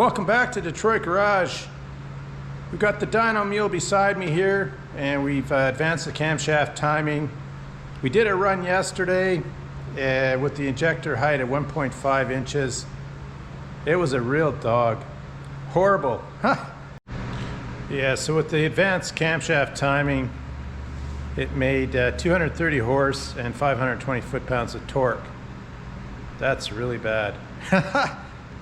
Welcome back to Detroit Garage. We've got the dyno mule beside me here, and we've advanced the camshaft timing. We did a run yesterday with the injector height at 1.5 inches. It was a real dog. Horrible. Yeah, so with the advanced camshaft timing, it made 230 horse and 520 foot-pounds of torque. That's really bad.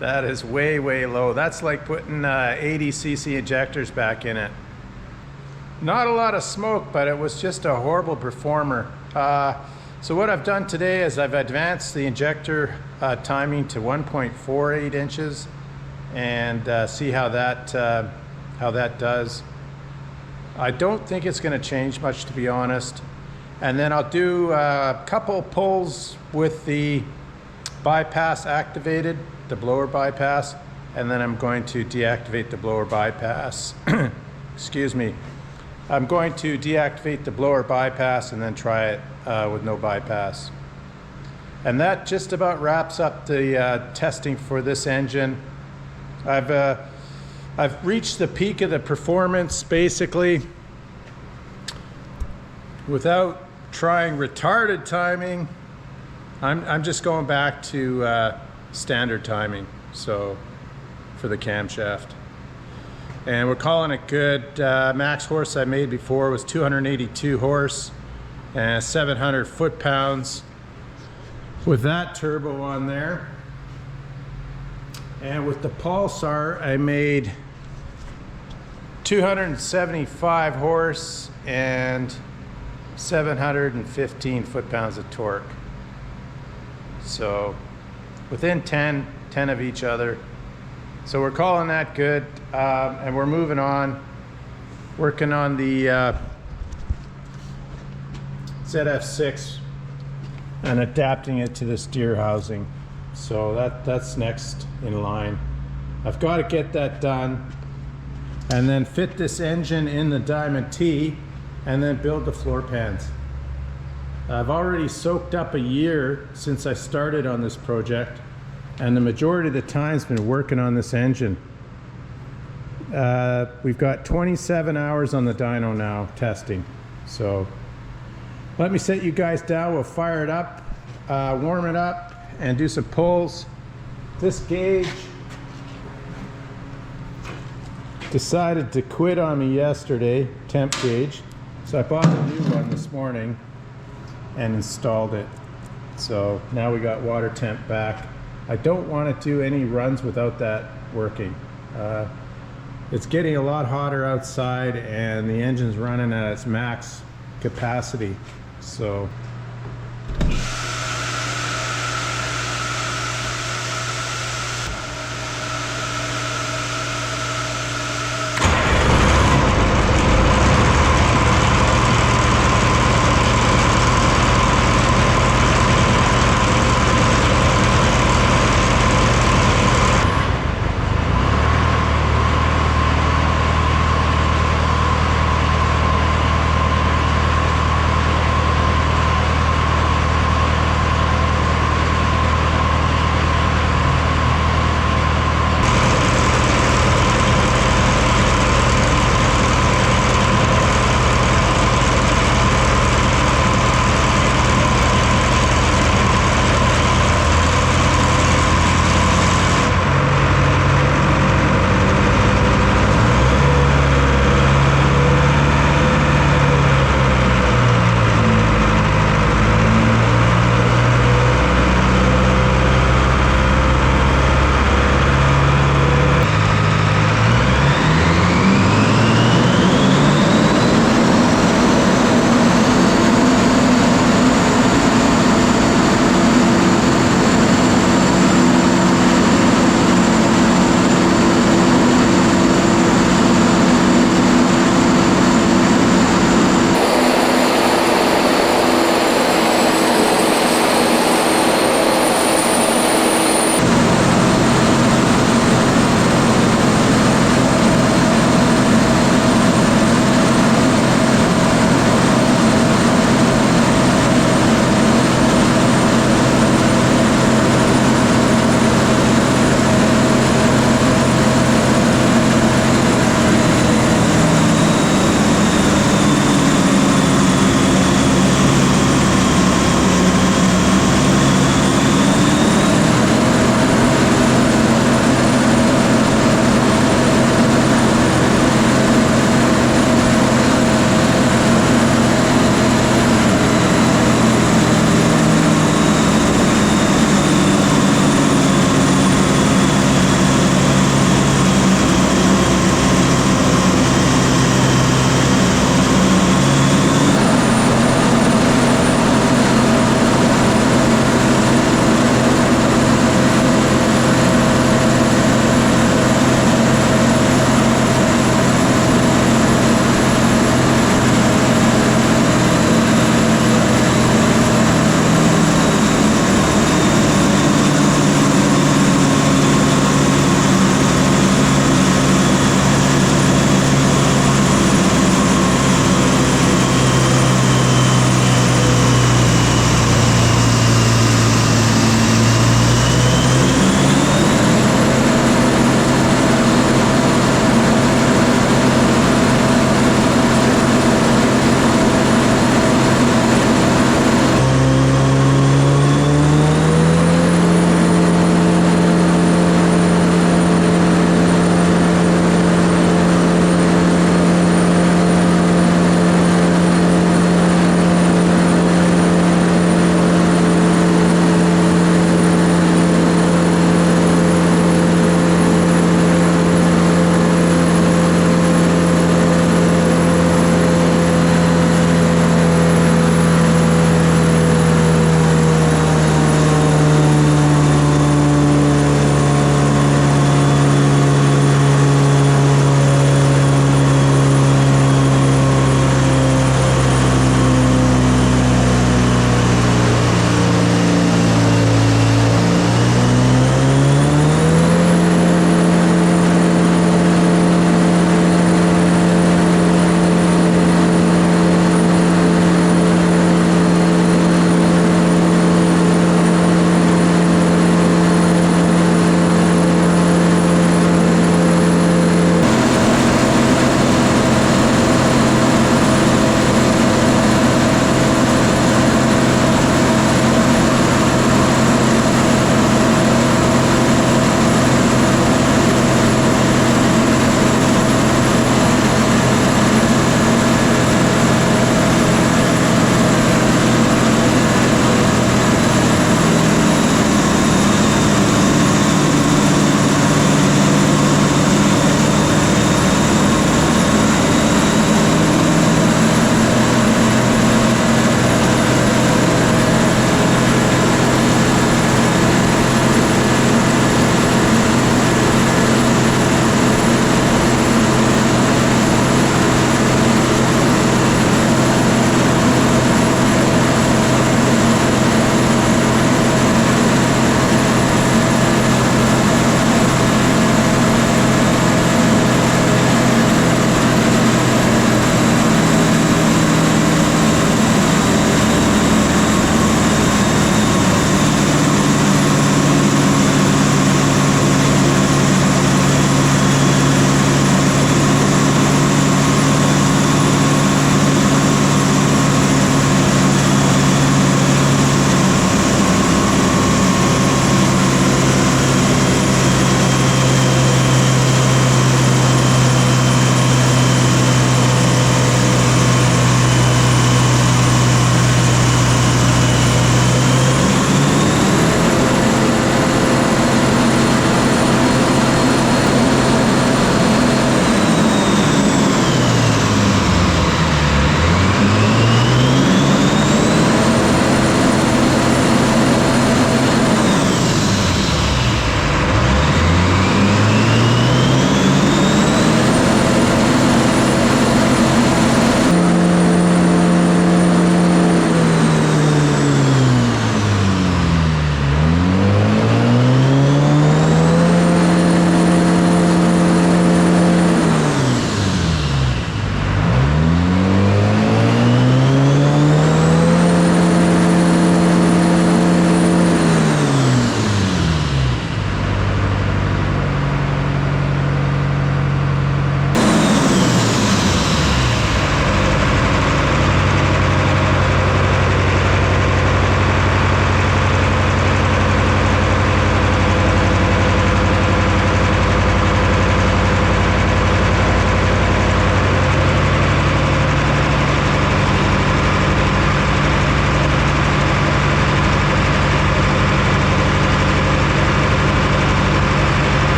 That is way, way low. That's like putting 80 cc injectors back in it. Not a lot of smoke, but it was just a horrible performer. So what I've done today is I've advanced the injector timing to 1.48 inches and see how that does. I don't think it's going to change much, to be honest. And then I'll do a couple pulls with the bypass activated, the blower bypass, and then I'm going to deactivate the blower bypass. Excuse me. I'm going to deactivate the blower bypass and then try it with no bypass. And that just about wraps up the testing for this engine. I've reached the peak of the performance basically without trying retarded timing. I'm just going back to standard timing, so for the camshaft. And we're calling it good. Max horse I made before was 282 horse and 700 foot-pounds with that turbo on there. And with the Pulsar I made 275 horse and 715 foot-pounds of torque. So within 10 of each other. So we're calling that good, and we're moving on, working on the ZF6 and adapting it to the steer housing. So that's next in line. I've got to get that done and then fit this engine in the Diamond T and then build the floor pans. I've already soaked up a year since I started on this project, and the majority of the time's been working on this engine. We've got 27 hours on the dyno now testing. So let me set you guys down. We'll fire it up, warm it up, and do some pulls. This gauge decided to quit on me yesterday, temp gauge. So I bought a new one this morning and installed it. So now we got water temp back. I don't want to do any runs without that working. It's getting a lot hotter outside and the engine's running at its max capacity. So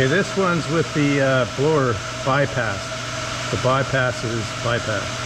Okay, this one's with the blower bypass. The bypass is bypass.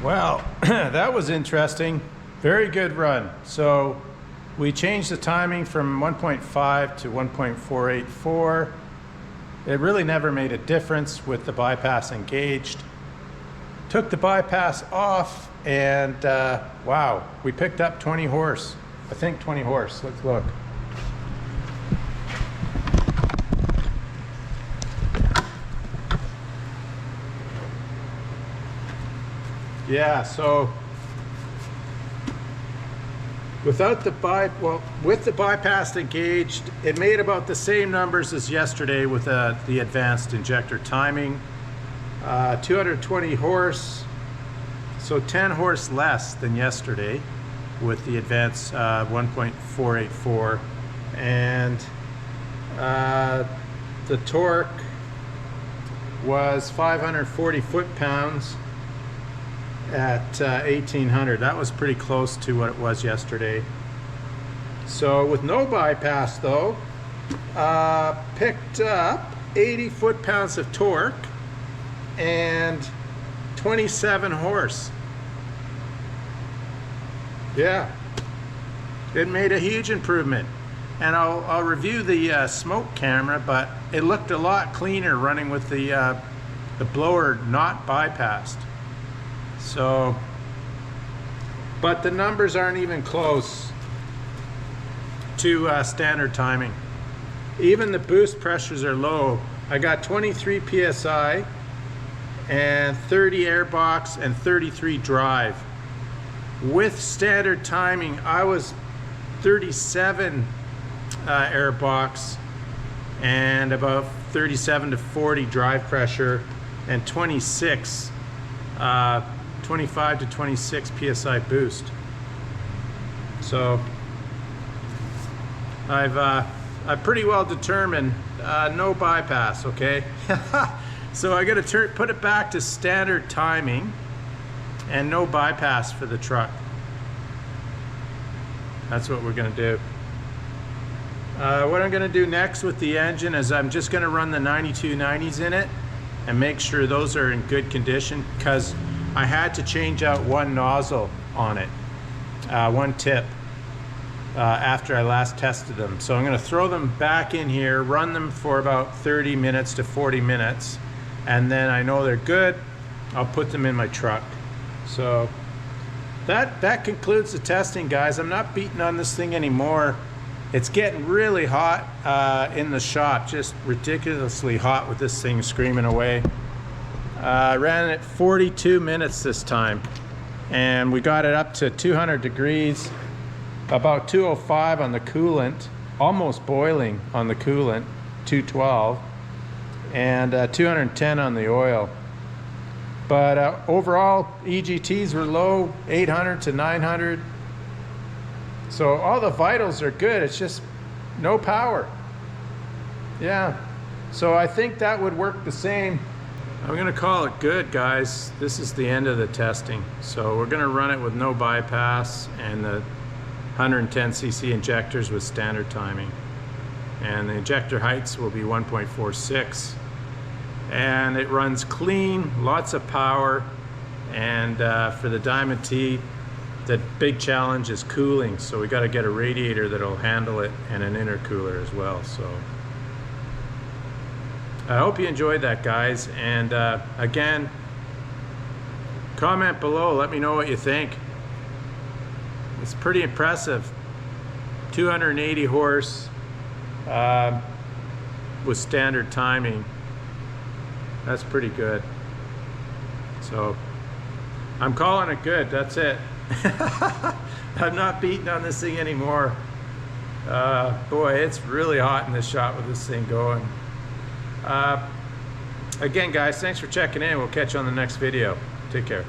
Well, that was interesting. Very good run. So we changed the timing from 1.5 to 1.484. It really never made a difference with the bypass engaged. Took the bypass off and wow, we picked up 20 horse. I think 20 horse. Let's look. Yeah, so without the with the bypass engaged, it made about the same numbers as yesterday with the advanced injector timing. 220 horse, so 10 horse less than yesterday with the advanced 1.484, and the torque was 540 foot-pounds at 1800. That was pretty close to what it was yesterday. So with no bypass though, picked up 80 foot-pounds of torque and 27 horse. Yeah, it made a huge improvement. And I'll review the smoke camera, but it looked a lot cleaner running with the blower not bypassed. So, but the numbers aren't even close to standard timing. Even the boost pressures are low. I got 23 PSI and 30 airbox and 33 drive. With standard timing, I was 37 airbox and about 37 to 40 drive pressure and 26 25 to 26 PSI boost. So I've pretty well determined no bypass, okay? So I gotta put it back to standard timing and no bypass for the truck. That's what we're gonna do. What I'm gonna do next with the engine is I'm just gonna run the 9290s in it and make sure those are in good condition, because I had to change out one nozzle on it, one tip, after I last tested them. So I'm gonna throw them back in here, run them for about 30 minutes to 40 minutes, and then I know they're good, I'll put them in my truck. So that concludes the testing, guys. I'm not beating on this thing anymore. It's getting really hot in the shop, just ridiculously hot with this thing screaming away. I ran it 42 minutes this time, and we got it up to 200 degrees, about 205 on the coolant, almost boiling on the coolant, 212, and 210 on the oil. But overall, EGTs were low, 800 to 900. So all the vitals are good, it's just no power. Yeah, so I think that would work the same. I'm gonna call it good, guys. This is the end of the testing. So we're gonna run it with no bypass and the 110cc injectors with standard timing. And the injector heights will be 1.46. And it runs clean, lots of power. And for the Diamond T, the big challenge is cooling. So we gotta get a radiator that'll handle it and an intercooler as well. So I hope you enjoyed that, guys. And again, comment below, let me know what you think. It's pretty impressive. 280 horse with standard timing. That's pretty good. So I'm calling it good, that's it. I'm not beating on this thing anymore. Boy, it's really hot in this shop with this thing going. Again, guys, thanks for checking in. We'll catch you on the next video. Take care.